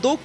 2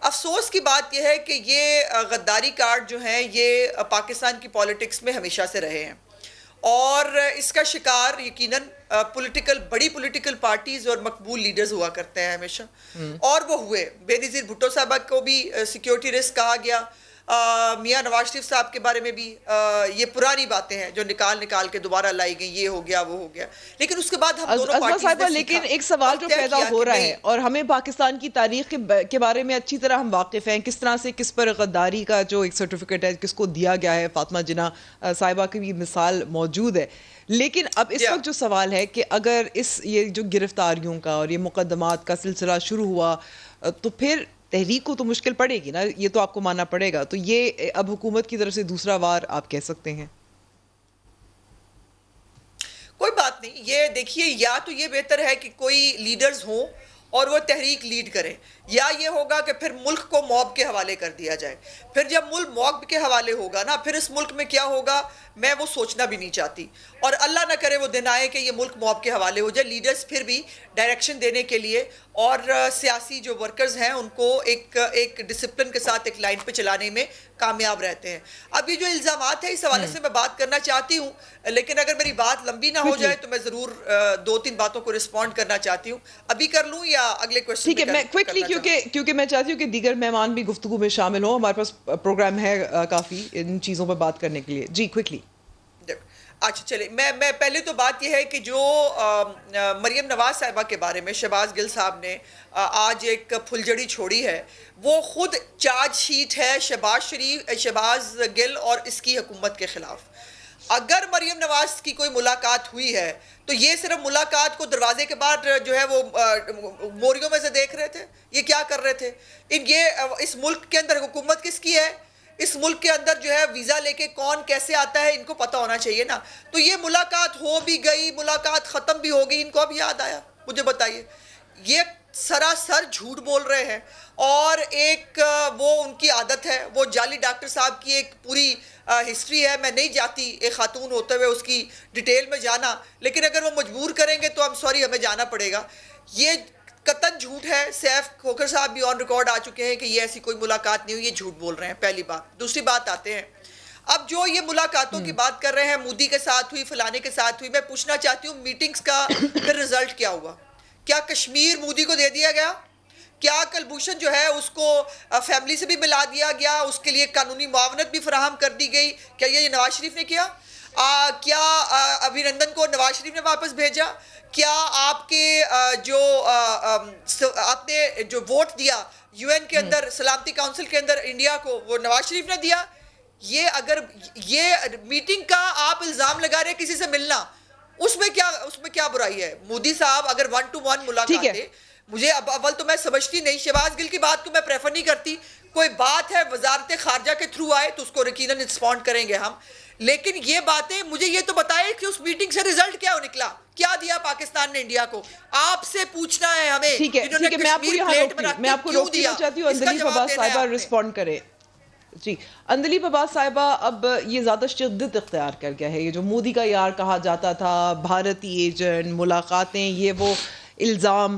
افسوس کی بات یہ ہے کہ یہ غداری کارڈ جو ہیں یہ پاکستان کی پولیٹکس میں ہمیشہ سے رہے ہیں، اور اس کا شکار یقیناً بڑی پولیٹیکل پارٹیز اور مقبول لیڈرز ہوا کرتے ہیں ہمیشہ، اور وہ ہوئے۔ بے نظیر بھٹو صاحبہ کو بھی سیکیورٹی رسک کہا گیا، میاں نواز شریف صاحب کے بارے میں بھی یہ پرانی باتیں ہیں جو نکال کے دوبارہ لائی گئی، یہ ہو گیا وہ ہو گیا، لیکن اس کے بعد ہم دونوں عظمت صاحبہ، لیکن ایک سوال جو پیدا ہو رہا ہے، اور ہمیں پاکستان کی تاریخ کے بارے میں اچھی طرح ہم واقف ہیں، کس طرح سے کس پر غداری کا جو ایک سرٹیفکیٹ ہے کس کو دیا گیا ہے، فاطمہ جناح صاحبہ کی بھی مثال موجود ہے، لیکن اب اس وقت جو سوال ہے کہ اگر یہ جو گرفتاریوں کا اور یہ مقدمات کا سلسلہ شروع ہوا تو پھر تحریک کو تو مشکل پڑے گی نا، یہ تو آپ کو ماننا پڑے گا، تو یہ اب حکومت کی طرف سے دوسرا وار آپ کہہ سکتے ہیں؟ کوئی بات نہیں، یہ دیکھیے، یا تو یہ بہتر ہے کہ کوئی لیڈرز ہوں اور وہ تحریک لیڈ کریں، یا یہ ہوگا کہ پھر ملک کو موب کے حوالے کر دیا جائے۔ پھر جب ملک موب کے حوالے ہوگا نا، پھر اس ملک میں کیا ہوگا میں وہ سوچنا بھی نہیں چاہتی، اور اللہ نہ کرے وہ دن آئے کہ یہ ملک موب کے حوالے ہو جائے۔ لیڈرز پھر بھی ڈائریکشن دینے کے لیے اور سیاسی جو ورکرز ہیں ان کو ایک ڈسپلن کے ساتھ ایک لائن پہ چلانے میں کامیاب رہتے ہیں۔ اب یہ جو الزامات ہیں اس حوالے سے میں بات کرنا چاہتی ہوں، لیکن اگر میری بات لمبی نہ ہو جائے تو میں ضرور 2-3 باتوں کو رسپونڈ کرنا چاہتی ہوں۔ ابھی کر لوں یا اگلے کوئسچن؟ ٹھیک ہے، میں کوئکلی کیونکہ میں چاہتی ہوں کہ دیگر مہمان بھی گفتگو میں شامل ہوں، ہمارے پاس پروگرام ہے کافی ان چیزوں پہ بات کرنے کے لیے۔ جی کوئکلی۔ اچھا چلے، میں پہلے تو بات یہ ہے کہ جو مریم نواز صاحبہ کے بارے میں شہباز گل صاحب نے آج ایک پھلجڑی چھوڑی ہے، وہ خود چارج شیٹ ہے شہباز گل اور اس کی حکومت کے خلاف۔ اگر مریم نواز کی کوئی ملاقات ہوئی ہے تو یہ صرف ملاقات کو دروازے کے بعد جو ہے وہ موریوں میں سے دیکھ رہے تھے، یہ کیا کر رہے تھے؟ اس ملک کے اندر حکومت کس کی ہے؟ اس ملک کے اندر جو ہے ویزا لے کے کون کیسے آتا ہے ان کو پتہ ہونا چاہیے نا۔ تو یہ ملاقات ہو بھی گئی، ملاقات ختم بھی ہو گئی، ان کو اب یاد آیا؟ مجھے بتائیے، یہ سراسر جھوٹ بول رہے ہیں، اور ایک وہ ان کی عادت ہے، وہ جعلی ڈاکٹر صاحب کی ایک پوری ہسٹری ہے، میں نہیں جاتی ایک خاتون ہوتے ہوئے اس کی ڈیٹیل میں جانا، لیکن اگر وہ مجبور کریں گے تو ہم سوری ہمیں جانا پڑے گا۔ یہ قطعاً جھوٹ ہے، سیف کھوکھر صاحب بھی آن ریکارڈ آ چکے ہیں کہ یہ ایسی کوئی ملاقات نہیں ہوئی، یہ جھوٹ بول رہے ہیں، پہلی بات۔ دوسری بات آتے ہیں، اب جو یہ ملاقاتوں کی بات کر رہے ہیں، مودی کے ساتھ ہوئی، فلانے کے ساتھ ہوئی، میں پوچھنا چاہتی ہوں میٹنگز کا پھر رزلٹ کیا ہوا؟ کیا کشمیر مودی کو دے دیا گیا؟ کیا کلبھوشن جو ہے اس کو فیملی سے بھی ملا دیا گیا، اس کے لیے قانونی معاونت بھی فراہم کر دی گئی؟ کیا یہ نواز شریف نے کیا؟ کیا ابھینندن کو نواز شریف نے واپس بھیجا؟ کیا آپ کے جو آپ نے جو ووٹ دیا یو این کے اندر، سلامتی کونسل کے اندر انڈیا کو، وہ نواز شریف نے دیا؟ یہ اگر یہ میٹنگ کا آپ الزام لگا رہے کسی سے ملنا، اس میں کیا برائی ہے؟ مودی صاحب اگر 1 to 1 ملاقاتیں، مجھے اول تو میں سمجھتی نہیں، شہباز گل کی بات کو میں پریفر نہیں کرتی، کوئی بات ہے وزارت خارجہ کے تھرو آئے تو اس کو یقیناً رسپونڈ کریں گے ہم، لیکن یہ باتیں مجھے یہ تو بتائے کہ اس میٹنگ سے رزلٹ کیا نکلا، کیا دیا پاکستان نے انڈیا کو؟ آپ سے پوچھنا ہے ہمیں۔ ٹھیک ہے، میں آپ کو یہاں میں آپ کو روکنا چاہتی ہوں، اندلیب عباس صاحبہ رسپونڈ کرے۔ جی اندلیب عباس صاحبہ، اب یہ زیادہ شدت اختیار کر گیا ہے، یہ جو مودی کا یار کہا جاتا تھا، بھارتی ایجنٹ، ملاقاتیں، یہ وہ الزام،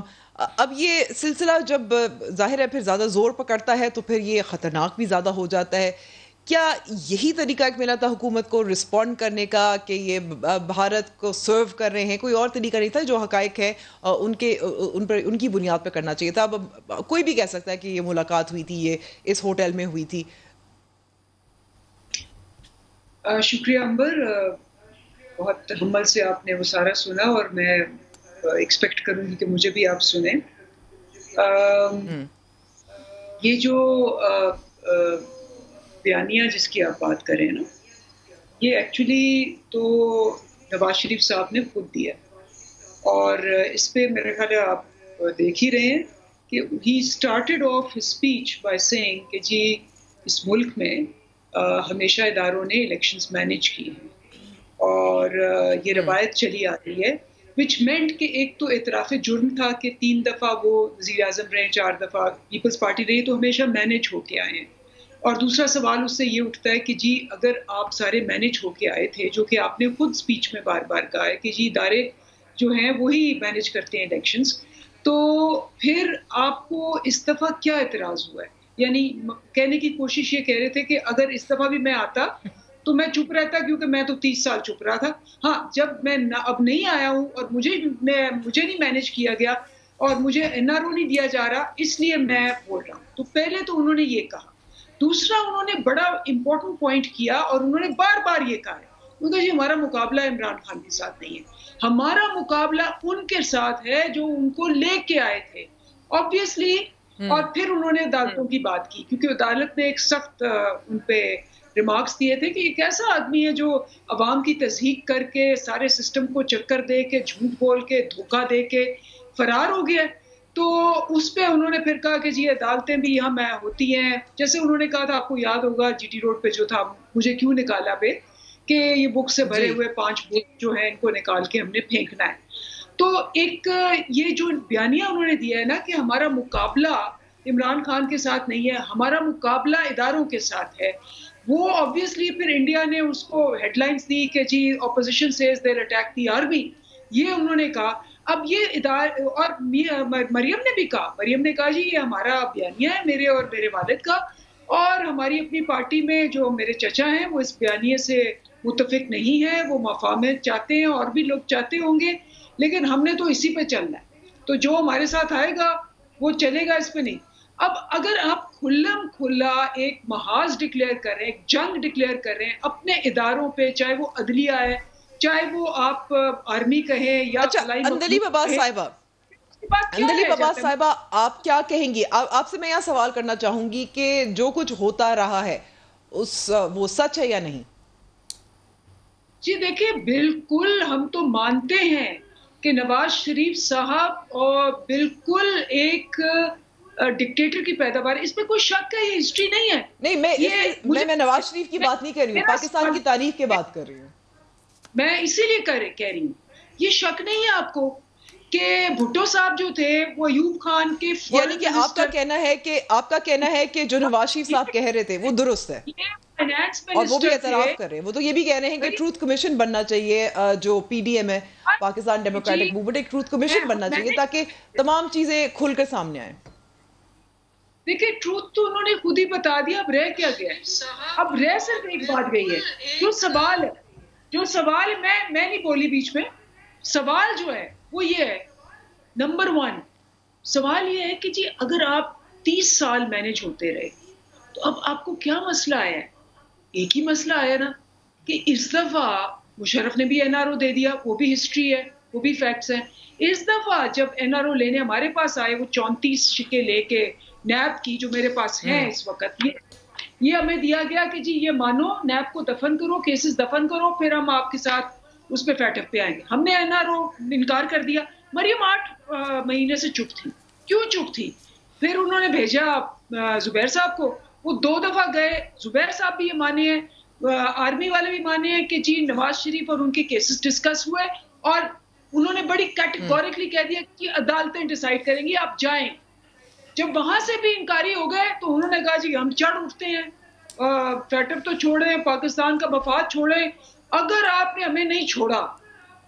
اب یہ سلسلہ جب ظاہر ہے پھر زیادہ زور پکڑتا ہے تو پھر یہ خطرناک بھی زیادہ ہو جاتا ہے۔ کیا یہی طریقہ ایک ملا تھا حکومت کو رسپونڈ کرنے کا کہ یہ بھارت کو سرو کر رہے ہیں؟ کوئی اور طریقہ نہیں تھا؟ جو حقائق ہے ان کی بنیاد پہ کرنا چاہیے تھا۔ اب کوئی بھی کہہ سکتا ہے کہ یہ ملاقات ہوئی تھی، یہ اس ہوٹل میں ہوئی تھی۔ شکریہ امبر، بہت تحمل سے آپ نے وہ سارا سنا، اور میں ایکسپیکٹ کروں گی کہ مجھے بھی آپ سنیں۔ یہ جو بیانیہ جس کی آپ بات کریں نا، یہ ایکچولی تو نواز شریف صاحب نے خود دیا، اور اس پہ میرے خیال ہے آپ دیکھ ہی رہے ہیں کہ he started off his speech by saying کہ جی اس ملک میں ہمیشہ اداروں نے الیکشنز مینیج کی ہیں، اور یہ روایت چلی آ رہی ہے، وچ مینٹ کہ ایک تو اعتراف جرم تھا کہ 3 دفعہ وہ وزیر اعظم رہے، 4 دفعہ پیپلز پارٹی رہی، تو ہمیشہ مینیج ہو کے آئے ہیں۔ اور دوسرا سوال اس سے یہ اٹھتا ہے کہ جی اگر آپ سارے مینیج ہو کے آئے تھے، جو کہ آپ نے خود اسپیچ میں بار بار کہا ہے کہ جی ادارے جو ہیں وہی مینیج کرتے ہیں الیکشنز، تو پھر آپ کو اس دفعہ کیا اعتراض ہوا ہے؟ یعنی کہنے کی کوشش یہ کہہ رہے تھے کہ اگر اس دفعہ بھی میں آتا تو میں چپ رہتا کیونکہ میں تو 30 سال چپ رہا تھا. ہاں جب میں اب نہیں آیا ہوں اور مجھے نہیں مینج کیا گیا اور مجھے NRO نہیں دیا جا رہا اس لیے میں بول رہا ہوں. تو پہلے تو انہوں نے یہ کہا. دوسرا انہوں نے بڑا امپورٹنٹ پوائنٹ کیا اور انہوں نے بار بار یہ کہا ہے کیونکہ جی ہمارا مقابلہ عمران خان کے ساتھ نہیں ہے, ہمارا مقابلہ ان کے ساتھ ہے جو ان کو لے کے آئے تھے obviously. اور پھر انہوں نے عدالتوں کی بات کی کیونکہ عدالت نے ایک سخت ان پہ ریمارکس دیے تھے کہ ایک ایسا آدمی ہے جو عوام کی تصحیح کر کے سارے سسٹم کو چکر دے کے جھوٹ بول کے دھوکہ دے کے فرار ہو گیا. تو اس پہ انہوں نے پھر کہا کہ جی عدالتیں بھی یہاں میں ہوتی ہیں, جیسے انہوں نے کہا تھا آپ کو یاد ہوگا GT روڈ پہ جو تھا مجھے کیوں نکالا پہ کہ یہ بک سے بھرے ہوئے 5 بک جو ہیں ان کو نکال کے ہم نے پھینکنا ہے. تو ایک یہ جو بیانیہ انہوں نے دیا ہے نا کہ ہمارا مقابلہ عمران خان کے ساتھ نہیں ہے, ہمارا مقابلہ اداروں کے ساتھ ہے, وہ obviously پھر انڈیا نے اس کو ہیڈ لائنز دی کہ جی opposition says they'll attack the army, یہ انہوں نے کہا. اب یہ اور مریم نے بھی کہا, مریم نے کہا جی یہ ہمارا بیانیہ ہے میرے اور میرے والد کا, اور ہماری اپنی پارٹی میں جو میرے چچا ہیں وہ اس بیانیے سے متفق نہیں ہے, وہ مفاہمت چاہتے ہیں اور بھی لوگ چاہتے ہوں گے, لیکن ہم نے تو اسی پہ چلنا ہے, تو جو ہمارے ساتھ آئے گا وہ چلے گا, اس پہ نہیں. اب اگر آپ کھلم کھلا ایک محاذ ڈکلیئر کریں, ایک جنگ ڈکلیئر کریں اپنے اداروں پہ, چاہے وہ عدلیہ ہے, چاہے وہ آپ آرمی کہیں یا اندلیب عباس صاحبہ آپ کیا کہیں گی؟ آپ سے میں یہ سوال کرنا چاہوں گی کہ جو کچھ ہوتا رہا ہے وہ سچ ہے یا نہیں؟ جی دیکھیں بالکل ہم تو مانتے ہیں کہ نواز شریف صاحب اور بالکل ایک ڈکٹیٹر کی پیداوار, اس میں کوئی شک ہے, یہ ہسٹری نہیں ہے. نہیں میں نواز شریف کی بات نہیں کر رہی ہوں, پاکستان کی تاریخ کی بات کر رہی ہوں. میں اسی لیے کہہ رہی ہوں, یہ شک نہیں ہے آپ کو کہ بھٹو صاحب جو تھے وہ ایوب خان کے یعنی کہ آپ کا کہنا ہے کہ جو نواز شریف صاحب کہہ رہے تھے وہ درست ہے, اور وہ بھی اعتراف کر رہے ہیں, وہ تو یہ بھی کہہ رہے ہیں کہ ٹروتھ کمیشن بننا چاہیے, جو PDM ہے پاکستان ڈیموکریٹک موومنٹ, ایک ٹروتھ کمیشن بننا چاہیے تاکہ تمام چیزیں کھل کر سامنے آئیں. دیکھیں ٹروتھ تو انہوں نے خود ہی بتا دیا, اب رہ کیا گیا ہے؟ اب رہ صرف ایک بات گئی ہے, جو سوال میں نہیں بولی بیچ میں, سوال جو ہے وہ یہ ہے, نمبر 1 سوال یہ ہے کہ جی اگر آپ 30 سال مینج ہوتے رہے تو اب آپ کو کیا مسئلہ آیا ہے؟ ایک ہی مسئلہ آیا نا کہ اس دفعہ مشرف نے بھی NRO دے دیا, وہ بھی ہسٹری ہے, وہ بھی فیکٹس ہیں. اس دفعہ جب NRO لینے ہمارے پاس آئے, وہ 34 شکے لے کے نیب کی جو میرے پاس ہیں اس وقت, یہ ہمیں دیا گیا کہ جی یہ مانو نیب کو دفن کرو, کیسز دفن کرو, پھر ہم آپ کے ساتھ اس پہ فیٹف پہ آئیں گے. ہم نے NRO انکار کر دیا. مریم 8 مہینے سے چپ تھی. کیوں چپ تھی؟ پھر انہوں نے بھیجا زبیر صاحب کو, وہ 2 دفعہ گئے, زبیر صاحب بھی یہ مانے ہیں, آرمی والے بھی مانے ہیں کہ جی نواز شریف اور ان کے کیسز ڈسکس ہوئے, اور انہوں نے بڑی کیٹیگوریکلی کہہ دیا کہ عدالتیں ڈیسائیڈ کریں گی, آپ جائیں. جب وہاں سے بھی انکاری ہو گئے تو انہوں نے کہا جی ہم چڑھ اٹھتے ہیں, فیٹر تو چھوڑیں, پاکستان کا مفاد چھوڑیں. اگر آپ نے ہمیں نہیں چھوڑا,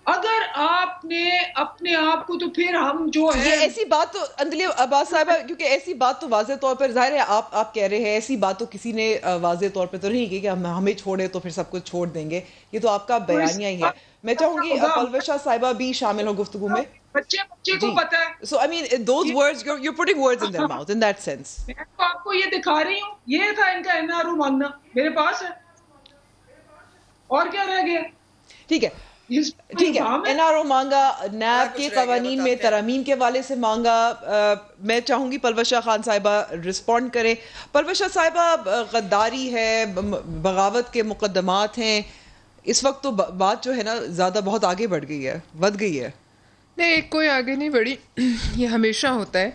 اگر آپ نے اپنے آپ کو, تو پھر ہم جو ہے ایسی بات تو اندلیب عباس صاحبہ, کیونکہ ایسی بات تو واضح طور پر ظاہر ہے آپ کہہ رہے ہیں, ایسی بات تو کسی نے واضح طور پہ تو نہیں کی کہ ہمیں چھوڑے تو پھر سب کچھ چھوڑ دیں گے, یہ تو آپ کا بیانیہ ہی ہے. میں چاہوں گی پلوشہ صاحبہ بھی شامل ہو گفتگو میں. بچے کو پتا ہے. So I mean those words you're putting words in their mouth in that sense. میں تو آپ کو یہ دکھا رہی ہوں, یہ تھا ان کا NRO مانگنا, میرے پاس ہے, اور کیا رہ گیا؟ ٹھیک ہے NRO مانگا, نیب کے قوانین میں ترامیم کے والے سے مانگا. میں چاہوں گی پلوشہ خان صاحبہ رسپونڈ کریں. پلوشہ صاحبہ, غداری ہے, بغاوت کے مقدمات ہیں, اس وقت تو بات جو ہے نا زیادہ بہت آگے بڑھ گئی ہے, ود گئی ہے. نہیں, کوئی آگے نہیں بڑھی, یہ ہمیشہ ہوتا ہے.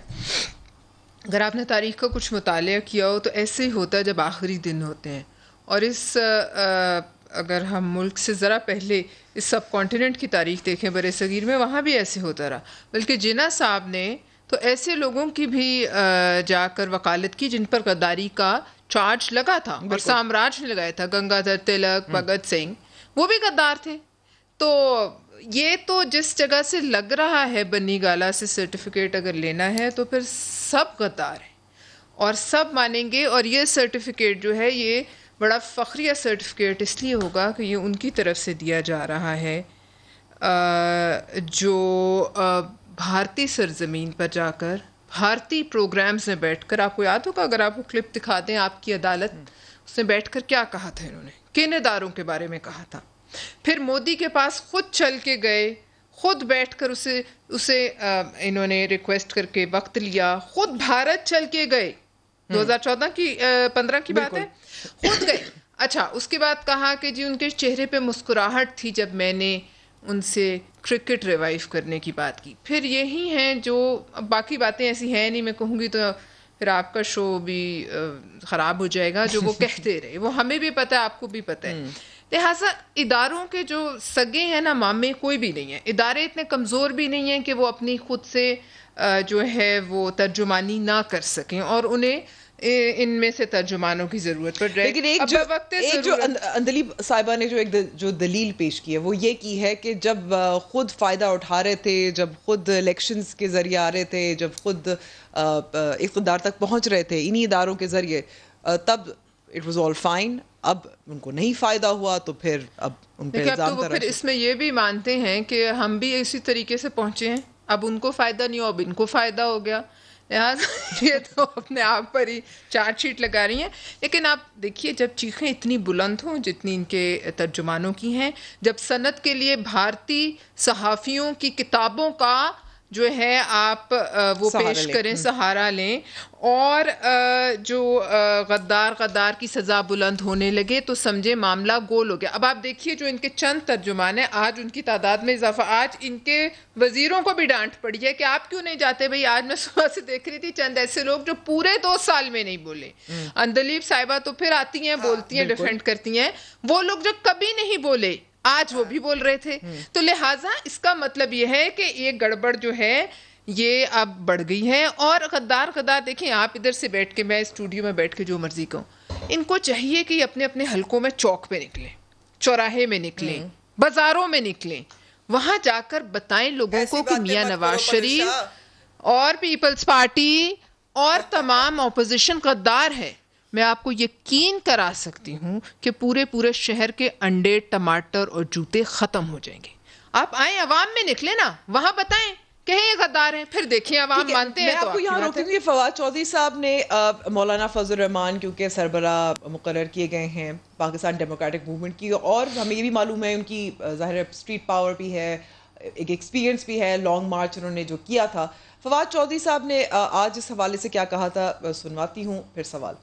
اگر آپ نے تاریخ کا کچھ مطالعہ کیا ہو تو ایسے ہی ہوتا ہے جب آخری دن ہوتے ہیں. اور اگر ہم ملک سے ذرا پہلے اس سب کانٹیننٹ کی تاریخ دیکھیں بر صغیر میں, وہاں بھی ایسے ہوتا رہا. بلکہ جناح صاحب نے تو ایسے لوگوں کی بھی جا کر وکالت کی جن پر غداری کا چارج لگا تھا, اور سامراج نے لگایا تھا. گنگادھر تلک, بھگت سنگھ, وہ بھی غدار تھے. تو یہ تو جس جگہ سے لگ رہا ہے بنی گالا سے سرٹیفکیٹ اگر لینا ہے تو پھر سب غدار ہیں. اور سب مانیں گے. اور یہ سرٹیفکیٹ جو ہے یہ بڑا فخریہ سرٹیفکیٹ اس لیے ہوگا کہ یہ ان کی طرف سے دیا جا رہا ہے جو بھارتی سرزمین پر جا کر بھارتی پروگرامز میں بیٹھ کر, آپ کو یاد ہوگا اگر آپ کو کلپ دکھا دیں آپ کی عدالت, اس نے بیٹھ کر کیا کہا تھا, انہوں نے کن اداروں کے بارے میں کہا تھا. پھر مودی کے پاس خود چل کے گئے, خود بیٹھ کر اسے انہوں نے ریکویسٹ کر کے وقت لیا, خود بھارت چل کے گئے, 2014 کی 15 کی بات ہے, خود گئے. اچھا, اس کے بعد کہا کہ جی ان کے چہرے پہ مسکراہٹ تھی جب میں نے ان سے کرکٹ ریوائیو کرنے کی بات کی. پھر یہی ہیں جو, اب باقی باتیں ایسی ہیں نہیں, میں کہوں گی تو پھر آپ کا شو بھی خراب ہو جائے گا, جو وہ کہتے رہے وہ ہمیں بھی پتہ ہے آپ کو بھی پتہ ہے. لہٰذا اداروں کے جو سگے ہیں نا مامے کوئی بھی نہیں ہے. ادارے اتنے کمزور بھی نہیں ہیں کہ وہ اپنی خود سے جو ہے وہ ترجمانی نہ کر سکیں, اور انہیں ان میں سے ترجمانوں کی ضرورت پڑ رہی ہے. لیکن ایک جو اندلیب صاحبہ نے جو دلیل پیش کی ہے وہ یہ کی ہے کہ جب خود فائدہ اٹھا رہے تھے, جب خود الیکشنز کے ذریعے آ رہے تھے, جب خود اقتدار تک پہنچ رہے تھے انہی اداروں کے ذریعے, تب اٹ واز آل فائن. اب ان کو نہیں فائدہ ہوا تو پھر اب ان پہ الزام پھر اس میں یہ بھی مانتے ہیں کہ ہم بھی اسی طریقے سے پہنچے ہیں, اب ان کو فائدہ نہیں ہو, اب ان کو فائدہ ہو گیا. لہٰذا یہ تو اپنے آپ پر ہی چارج شیٹ لگا رہی ہیں. لیکن آپ دیکھیے جب چیخیں اتنی بلند ہوں جتنی ان کے ترجمانوں کی ہیں, جب صنعت کے لیے بھارتی صحافیوں کی کتابوں کا جو ہے آپ وہ پیش کریں, سہارا لیں, اور جو غدار کی سزا بلند ہونے لگے تو سمجھے معاملہ گول ہو گیا. اب آپ دیکھیے جو ان کے چند ترجمان ہیں, آج ان کی تعداد میں اضافہ, آج ان کے وزیروں کو بھی ڈانٹ پڑی ہے کہ آپ کیوں نہیں جاتے. بھائی آج میں صبح سے دیکھ رہی تھی چند ایسے لوگ جو پورے 2 سال میں نہیں بولے. اندلیب صاحبہ تو پھر آتی ہیں, بولتی ہیں, ڈیفینڈ کرتی ہیں. وہ لوگ جو کبھی نہیں بولے آج وہ بھی بول رہے تھے. تو لہٰذا اس کا مطلب یہ ہے کہ یہ گڑبڑ جو ہے یہ اب بڑھ گئی ہے. اور غدار دیکھیں, آپ ادھر سے بیٹھ کے, میں اسٹوڈیو میں بیٹھ کے جو مرضی کہوں, ان کو چاہیے کہ اپنے اپنے حلقوں میں چوک پہ نکلیں, چوراہے میں نکلیں, بازاروں میں نکلیں, وہاں جا کر بتائیں لوگوں کو کہ میاں نواز شریف اور پیپلز پارٹی اور تمام اپوزیشن غدار ہے. میں آپ کو یقین کرا سکتی ہوں کہ پورے شہر کے انڈے, ٹماٹر اور جوتے ختم ہو جائیں گے. آپ آئیں, عوام میں نکلیں نا, وہاں بتائیں کہیں یہ غدار ہیں, پھر دیکھیں عوام مانتے ہیں. میں آپ کو یہاں روکوں گی. فواد چودھری صاحب نے مولانا فضل الرحمان کیونکہ سربراہ مقرر کیے گئے ہیں پاکستان ڈیموکریٹک موومنٹ کی, اور ہمیں یہ بھی معلوم ہے ان کی ظاہر اسٹریٹ پاور بھی ہے, ایک ایکسپیرینس بھی ہے, لانگ مارچ انہوں نے جو کیا تھا. فواد چودھری صاحب نے آج اس حوالے سے کیا کہا تھا, سنواتی ہوں پھر سوال.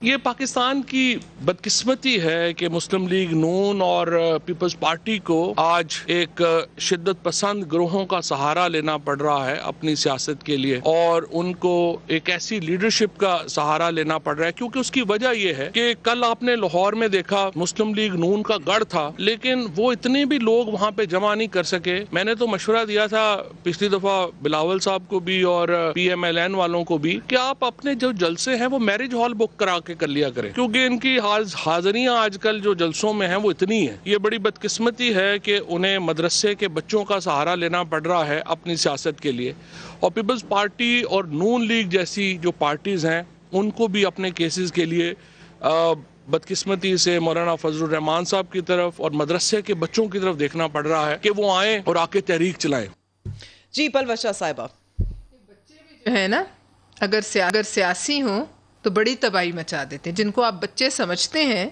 یہ پاکستان کی بدقسمتی ہے کہ مسلم لیگ نون اور پیپلز پارٹی کو آج ایک شدت پسند گروہوں کا سہارا لینا پڑ رہا ہے اپنی سیاست کے لیے, اور ان کو ایک ایسی لیڈرشپ کا سہارا لینا پڑ رہا ہے. کیونکہ اس کی وجہ یہ ہے کہ کل آپ نے لاہور میں دیکھا مسلم لیگ نون کا گڑھ تھا, لیکن وہ اتنے بھی لوگ وہاں پہ جمع نہیں کر سکے. میں نے تو مشورہ دیا تھا پچھلی دفعہ بلاول صاحب کو بھی اور PMLN والوں کو بھی کہ آپ اپنے جو جلسے ہیں وہ میرج ہال بک کرا کر لیا کریں, کیونکہ ان کی حاضریاں آج کل جو جلسوں میں ہیں وہ اتنی ہیں. یہ بڑی بدقسمتی ہے کہ انہیں مدرسے کے بچوں کا سہارا لینا پڑ رہا ہے اپنی سیاست کے لیے. اور پیپلز پارٹی اور نون لیگ جیسی جو پارٹیز ہیں ان کو بھی اپنے کیسز کے لیے بدقسمتی سے مولانا فضل الرحمان صاحب کی طرف اور مدرسے کے بچوں کی طرف دیکھنا پڑ رہا ہے کہ وہ آئیں اور آ کے تحریک چلائیں. جی پلوشا صاحبہ, بچے بھی جو ہے نا اگر سیاسی ہوں تو بڑی تباہی مچا دیتے ہیں. جن کو آپ بچے سمجھتے ہیں,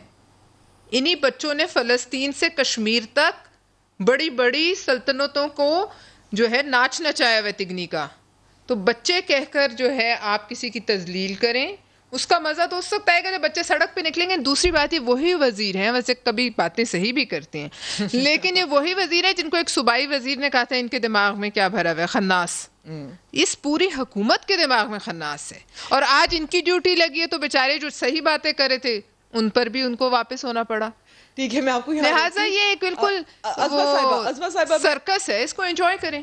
انہی بچوں نے فلسطین سے کشمیر تک بڑی سلطنتوں کو جو ہے ناچ نچایا ہوا تگنی کا. تو بچے کہہ کر جو ہے آپ کسی کی تذلیل کریں, اس کا مزہ تو اس وقت آئے گا جب بچے سڑک پہ نکلیں گے. دوسری بات یہ وہی وزیر ہیں, ویسے کبھی باتیں صحیح بھی کرتے ہیں, لیکن یہ وہی وزیر ہیں جن کو ایک صوبائی وزیر نے کہا تھا ان کے دماغ میں کیا بھرا ہوا ہے, خناس. اس پوری حکومت کے دماغ میں خناس ہے, اور آج ان کی ڈیوٹی لگی ہے تو بیچارے جو صحیح باتیں کرے تھے ان پر بھی ان کو واپس ہونا پڑا. ٹھیک ہے, میں آپ کو لہٰذا یہ ایک بالکل سرکس ہے, اس کو انجوائے کریں.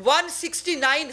169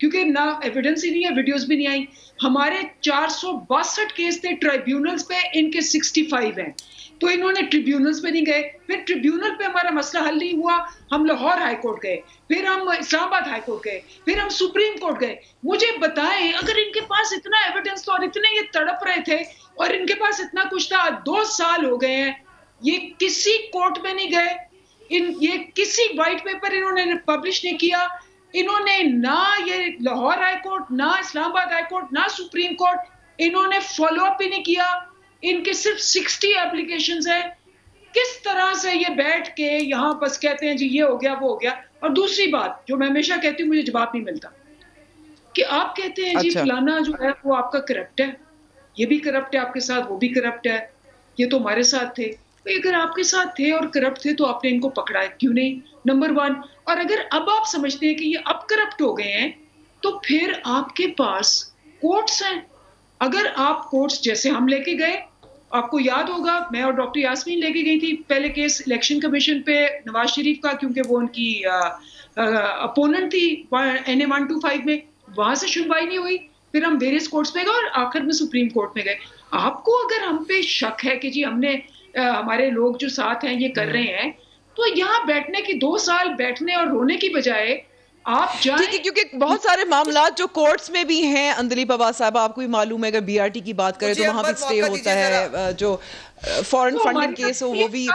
کیونکہ نہ ایویڈنس ہی نہیں ہے, ویڈیوز بھی نہیں آئی. ہمارے 462 کیس تھے ٹرائیبیونلز پہ, ان کے 65 ہیں. تو انہوں نے ٹریبیونلز پہ نہیں گئے. پھر ٹریبیونل پہ ہمارا مسئلہ حل نہیں ہوا, ہم لاہور ہائی کورٹ گئے, پھر ہم اسلام آباد ہائی کورٹ گئے, پھر ہم سپریم کورٹ گئے. مجھے بتائیں, اگر ان کے پاس اتنا ایویڈنس تھا اور اتنے یہ تڑپ رہے تھے اور ان کے پاس اتنا کچھ تھا, 2 سال ہو گئے ہیں, یہ کسی کورٹ میں نہیں گئے, یہ کسی وائٹ پیپر انہوں نے پبلش نہیں کیا. انہوں نے نہ یہ لاہور ہائی کورٹ, نہ اسلام آباد ہائی کورٹ, نہ سپریم کورٹ, انہوں نے فالو اپ ہی نہیں کیا. ان کے صرف 60 اپلیکیشنز ہیں. کس طرح سے یہ بیٹھ کے یہاں بس کہتے ہیں جی یہ ہو گیا وہ ہو گیا. اور دوسری بات جو میں ہمیشہ کہتی ہوں, مجھے جواب نہیں ملتا کہ آپ کہتے ہیں جی فلانا جو ہے وہ آپ کا کرپٹ ہے, یہ بھی کرپٹ ہے آپ کے ساتھ, وہ بھی کرپٹ ہے, یہ تو ہمارے ساتھ تھے. اگر آپ کے ساتھ تھے اور کرپٹ تھے تو آپ نے ان کو پکڑا ہے کیوں نہیں, نمبر 1. اور اگر اب آپ سمجھتے ہیں کہ یہ اب کرپٹ ہو گئے ہیں تو پھر آپ کے پاس کورٹس ہیں. اگر آپ کورٹس جیسے ہم لے کے گئے, آپ کو یاد ہوگا میں اور ڈاکٹر یاسمین لے کے گئی تھی پہلے کیس الیکشن کمیشن پہ نواز شریف کا, کیونکہ وہ ان کی اپوننٹ تھی NA 125 میں, وہاں سے سنوائی نہیں ہوئی. پھر ہم ویریس کورٹس میں گئے اور آخر میں سپریم کورٹ میں گئے. آپ کو اگر ہم پہ شک ہے کہ جی ہم نے ہمارے لوگ جو ساتھ ہیں یہ کر رہے ہیں, تو یہاں بیٹھنے کی 2 سال بیٹھنے اور رونے کی بجائے آپ جائیں. کیونکہ بہت سارے معاملات جو کورٹس میں بھی ہیں اندلیپ عباس صاحبہ, آپ کو بھی معلوم ہے اگر BRT کی بات کریں تو وہاں بھی اسٹے ہوتا ہے, جو فورن فنڈنگ کیس ہو وہ بھی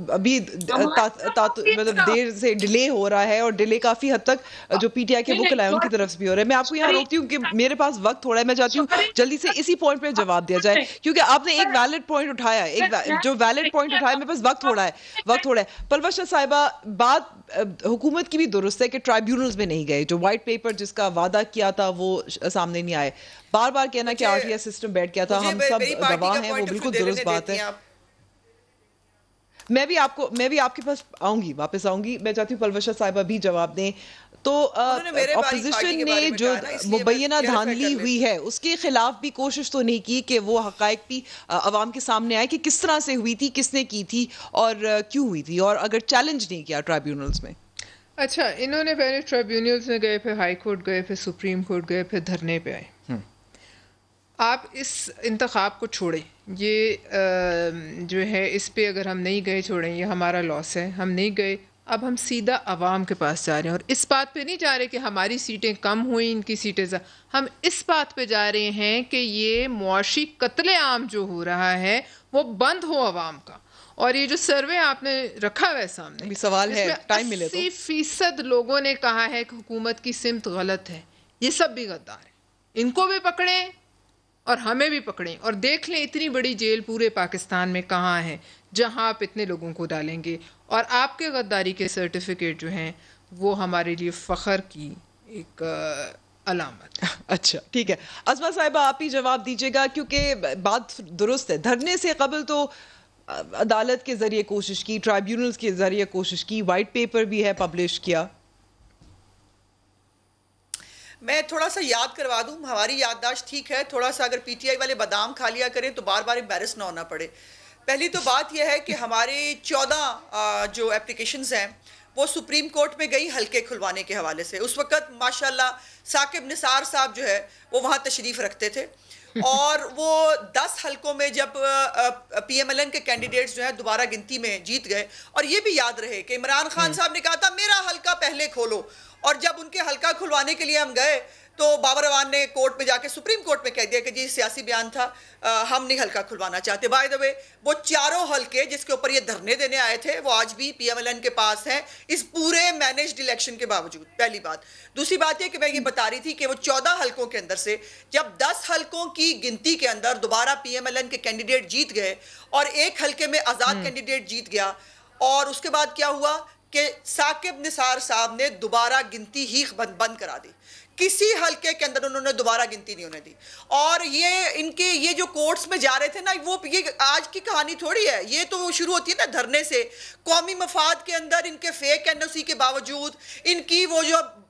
ابھی مطلب دیر سے ڈیلے ہو رہا ہے, اور ڈیلے کافی حد تک جو PTI کے وکلا ہیں ان کی طرف سے بھی ہو رہا ہے. میں آپ کو یہاں روکتی ہوں کہ میرے پاس وقت تھوڑا ہے, میں چاہتی ہوں جلدی سے اسی پوائنٹ پہ جواب دیا جائے, کیونکہ آپ نے ایک ویلڈ پوائنٹ اٹھایا, جو ویلڈ پوائنٹ اٹھایا, میرے پاس وقت تھوڑا ہے. پلوش صاحبہ, بات حکومت کی بھی درست ہے کہ ٹرائیبیونلز میں نہیں گئے, جو وائٹ پیپر جس کا وعدہ کیا تھا وہ سامنے نہیں آئے. بار بار کہنا کہ RTS سسٹم بیٹھ گیا تھا, ہم سب گواہ ہیں, وہ بالکل درست بات ہے. میں بھی آپ کے پاس واپس آؤں گی. میں چاہتی ہوں پلوشہ صاحبہ بھی جواب دیں. تو اپوزیشن نے جو مبینہ دھاندلی ہوئی ہے اس کے خلاف بھی کوشش تو نہیں کی کہ وہ حقائق بھی عوام کے سامنے آئے کہ کس طرح سے ہوئی تھی, کس نے کی تھی اور کیوں ہوئی تھی, اور اگر چیلنج نہیں کیا ٹرائیبیونلز میں. اچھا, انہوں نے پہلے ٹرائیبیونلز میں گئے, پھر ہائی کورٹ گئے, پھر سپریم کورٹ گئے, پھر دھرنے پہ آئے. آپ اس انتخاب کو چھوڑیں, یہ جو ہے اس پہ اگر ہم نہیں گئے, چھوڑیں, یہ ہمارا لاس ہے, ہم نہیں گئے. اب ہم سیدھا عوام کے پاس جا رہے ہیں, اور اس بات پہ نہیں جا رہے کہ ہماری سیٹیں کم ہوئیں, ان کی سیٹیں ہم اس بات پہ جا رہے ہیں کہ یہ معاشی قتل عام جو ہو رہا ہے وہ بند ہو عوام کا. اور یہ جو سروے آپ نے رکھا ہوا ہے سامنے, سوال ہے, ٹائم ملے تو 80% لوگوں نے کہا ہے کہ حکومت کی سمت غلط ہے. یہ سب بھی غدار ہیں, ان کو بھی پکڑیں اور ہمیں بھی پکڑیں, اور دیکھ لیں اتنی بڑی جیل پورے پاکستان میں کہاں ہے جہاں آپ اتنے لوگوں کو ڈالیں گے, اور آپ کے غداری کے سرٹیفکیٹ جو ہیں وہ ہمارے لیے فخر کی ایک علامت. اچھا ٹھیک ہے, عظمیٰ صاحبہ آپ ہی جواب دیجیے گا, کیونکہ بات درست ہے. دھرنے سے قبل تو عدالت کے ذریعے کوشش کی, ٹرائیبیونلز کے ذریعے کوشش کی, وائٹ پیپر بھی ہے پبلش کیا. میں تھوڑا سا یاد کروا دوں, ہماری یادداشت ٹھیک ہے, تھوڑا سا اگر PTI والے بادام کھا لیا کریں تو بار بار امبیرس نہ ہونا پڑے. پہلی تو بات یہ ہے کہ ہمارے 14 جو اپلیکیشنز ہیں وہ سپریم کورٹ میں گئی حلقے کھلوانے کے حوالے سے. اس وقت ماشاءاللہ ثاقب نثار صاحب جو ہے وہ وہاں تشریف رکھتے تھے, اور وہ 10 حلقوں میں جب PMLN کے کینڈیڈیٹس جو ہیں دوبارہ گنتی میں جیت گئے, اور یہ بھی یاد رہے کہ عمران خان صاحب نے کہا تھا میرا حلقہ پہلے کھولو, اور جب ان کے حلقہ کھلوانے کے لیے ہم گئے تو بابر اعوان نے کورٹ میں جا کے سپریم کورٹ میں کہہ دیا کہ جی سیاسی بیان تھا, ہم نہیں حلقہ کھلوانا چاہتے. بائی دا وے وہ 4 حلقے جس کے اوپر یہ دھرنے دینے آئے تھے وہ آج بھی PMLN کے پاس ہیں اس پورے مینیجڈ الیکشن کے باوجود. پہلی بات. دوسری بات یہ کہ میں یہ بتا رہی تھی کہ وہ 14 حلقوں کے اندر سے جب 10 حلقوں کی گنتی کے اندر دوبارہ PMLN کے کینڈیڈیٹ جیت گئے اور ایک حلقے میں آزاد کینڈیڈیٹ جیت گیا, اور اس کے بعد کیا ہوا کہ ثاقب نثار صاحب نے دوبارہ گنتی ہی بند کرا دی. کسی حلقے کے اندر انہوں نے دوبارہ گنتی نہیں ہونے دی. اور یہ جو کورٹس میں جا رہے تھے نا, وہ یہ آج کی کہانی تھوڑی ہے, یہ تو شروع ہوتی ہے نا دھرنے سے. قومی مفاد کے اندر ان کے فیک NOC کے باوجود, ان کی وہ جو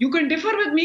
You can differ with me,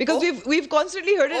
Because we've constantly heard it.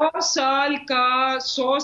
100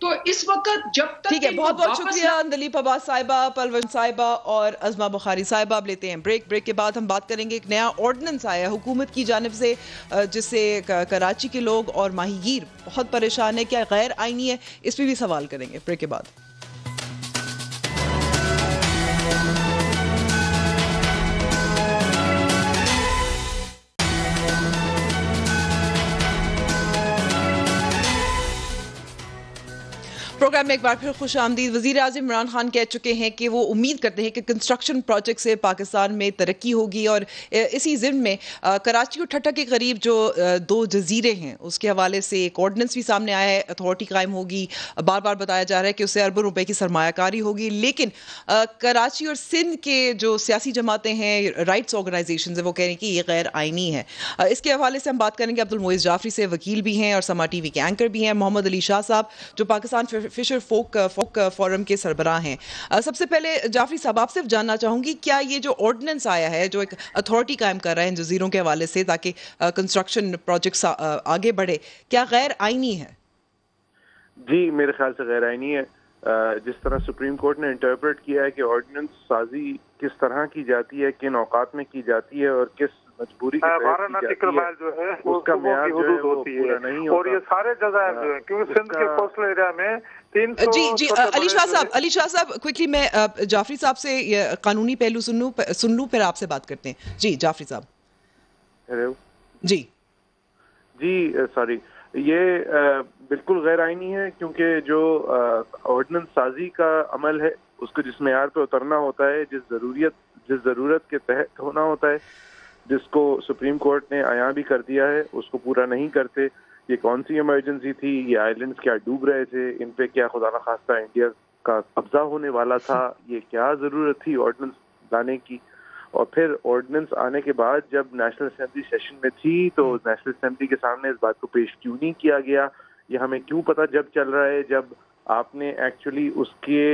تو اس وقت جب تک ٹھیک ہے، بہت بہت شکریہ اندلیپ عباس صاحبہ، پلون صاحبہ اور عظمہ بخاری صاحبہ. اب لیتے ہیں بریک کے بعد ہم بات کریں گے. ایک نیا آرڈیننس آیا ہے حکومت کی جانب سے جس سے کراچی کے لوگ اور ماہی گیر بہت پریشان ہے. کیا غیر آئینی ہے؟ اس پہ بھی سوال کریں گے بریک کے بعد. پروگرام میں ایک بار پھر خوش آمدید. وزیر اعظم عمران خان کہہ چکے ہیں کہ وہ امید کرتے ہیں کہ کنسٹرکشن پروجیکٹ سے پاکستان میں ترقی ہوگی، اور اسی ضمن میں کراچی اور ٹھٹہ کے قریب جو 2 جزیرے ہیں اس کے حوالے سے ایک آرڈیننس بھی سامنے آیا ہے. اتھارٹی قائم ہوگی، بار بار بتایا جا رہا ہے کہ اس سے اربوں روپے کی سرمایہ کاری ہوگی، لیکن کراچی اور سندھ کے جو سیاسی جماعتیں ہیں، رائٹس آرگنائزیشنز ہیں، وہ کہہ رہی ہیں کہ یہ غیر آئینی ہے. اس کے حوالے سے ہم بات کریں گے عبد المعز جعفری سے، وکیل بھی ہیں اور سما ٹی وی کے اینکر بھی ہیں. محمد علی شاہ صاحب جو پاکستان فشر فوک فورم کے سربراہ ہیں. سب سے پہلے جعفری صاحب آپ سے جاننا چاہوں گی، کیا یہ جو آرڈیننس آیا ہے جو ایک اتھارٹی قائم کر رہا ہے ان جزیروں کے حوالے سے تاکہ کنسٹرکشن پروجیکٹس آگے بڑھے، کیا غیر آئینی ہے؟ جی میرے خیال سے غیر آئینی ہے. جس طرح سپریم کورٹ نے انٹرپریٹ کیا ہے کہ آرڈیننس سازی کس طرح کی جاتی ہے، کن اوقات میں کی جاتی ہے اور کس مجبوری کے تحت جو ہے اس کا میعاد حدود ہوتی ہے، اور یہ سارے جزائر جو ہیں کیونکہ سندھ کے کوسٹل ایریا میں 300. جی علی شاہ صاحب کوئکلی میں جعفری صاحب سے قانونی پہلو سن لوں پھر آپ سے بات کرتے ہیں. جی جعفری صاحب. جی سوری، یہ بالکل غیر آئینی ہے کیونکہ جو آرڈیننس سازی کا عمل ہے اس کو جس معیار پہ اترنا ہوتا ہے، جس ضرورت کے تحت ہونا ہوتا ہے، جس کو سپریم کورٹ نے عیاں بھی کر دیا ہے، اس کو پورا نہیں کرتے. یہ کون سی ایمرجنسی تھی؟ یہ آئیلینڈز کیا ڈوب رہے تھے؟ ان پہ کیا خدا نخواستہ انڈیا کا قبضہ ہونے والا تھا؟ یہ کیا ضرورت تھی آرڈیننس لانے کی؟ اور پھر آرڈیننس آنے کے بعد جب نیشنل اسمبلی سیشن میں تھی تو نیشنل اسمبلی کے سامنے اس بات کو پیش کیوں نہیں کیا گیا؟ یہ ہمیں کیوں پتہ جب چل رہا ہے جب آپ نے ایکچولی اس کے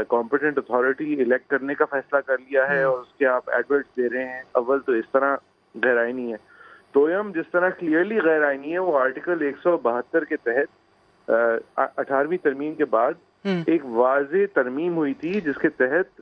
کمپیٹنٹ اتھارٹی الیکٹ کرنے کا فیصلہ کر لیا ہے اور اس کے آپ ایڈورٹس دے رہے ہیں. اول تو اس طرح غیر آئینی ہے. دویم جس طرح کلیئرلی غیر آئینی ہے وہ آرٹیکل 172 کے تحت 18ویں ترمیم کے بعد ایک واضح ترمیم ہوئی تھی جس کے تحت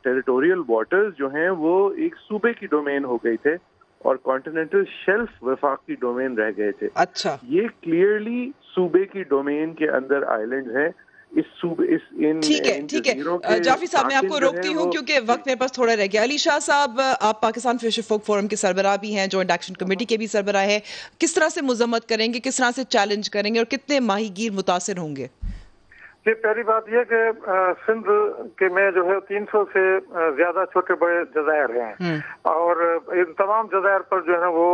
ٹیریٹوریل واٹرز جو ہیں وہ ایک صوبے کی ڈومین ہو گئے تھے اور کانٹیننٹل شیلف وفاق کی ڈومین رہ گئے تھے. اچھا، یہ کلیئرلی صوبے کی ڈومین کے اندر آئیلینڈ ہیں. ٹھیک ہے جعفری صاحب میں آپ کو روکتی ہوں کیونکہ وقت میرے پاس تھوڑا رہ گیا. علی شاہ صاحب آپ پاکستان فشر فوک فورم کے سربراہ بھی ہیں، جوائنٹ ایکشن کمیٹی کے بھی سربراہ ہیں. کس طرح سے مذمت کریں گے، کس طرح سے چیلنج کریں گے اور کتنے ماہی گیر متاثر ہوں گے؟ جی پہلی بات یہ کہ سندھ کے میں جو ہے 300 سے زیادہ چھوٹے بڑے جزائر ہیں اور ان تمام جزائر پر جو ہے نا وہ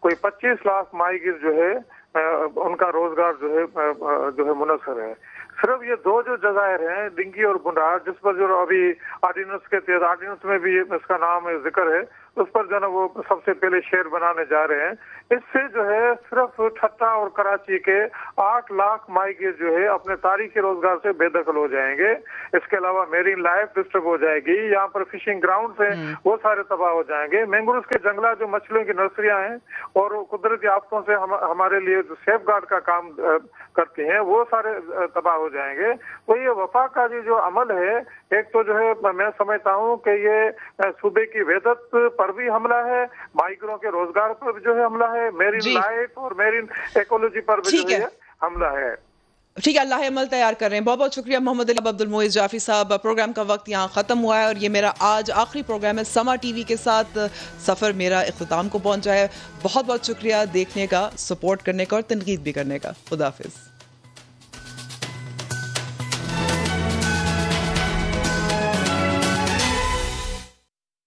کوئی 25 لاکھ ماہی گیر جو ہے ان کا روزگار جو ہے منحصر ہے. صرف یہ 2 جو جزائر ہیں ڈنگی اور بنڈار جس پر جو ابھی آرڈیننس کے تحت آرڈیننس میں بھی اس کا نام ذکر ہے اس پر جو ہے نا وہ سب سے پہلے شہر بنانے جا رہے ہیں. اس سے جو ہے صرف ٹھٹہ اور کراچی کے 8 لاکھ ماہی گیر جو ہے اپنے تاریخی روزگار سے بے دخل ہو جائیں گے. اس کے علاوہ میرین لائف ڈسٹرب ہو جائے گی، یہاں پر فشنگ گراؤنڈز ہیں وہ سارے تباہ ہو جائیں گے. مینگروز کے جنگلات جو مچھلیوں کی نرسریاں ہیں اور قدرتی آفتوں سے ہمارے لیے جو سیف گارڈ کا کام کرتے ہیں وہ سارے تباہ ہو جائیں گے. تو یہ وفاق کا جو عمل ہے ایک تو جو ہے میں سمجھتا ہوں کہ یہ صوبے کی وحدت پر بھی حملہ ہے، مائیگروں کے روزگار پر بھی جو ہے حملہ ہے، میرین لائف اور میرین ایکولوجی پر بھی جو ہے حملہ ہے. ٹھیک ہے، اللہ عمل تیار کر رہے ہیں. بہت بہت شکریہ محمد عبد المعز جعفری صاحب. پروگرام کا وقت یہاں ختم ہوا ہے اور یہ میرا آج آخری پروگرام ہے. سما ٹی وی کے ساتھ سفر میرا اختتام کو پہنچا ہے. بہت بہت شکریہ دیکھنے کا، سپورٹ کرنے کا اور تنقید بھی کرنے کا. خدا حافظ.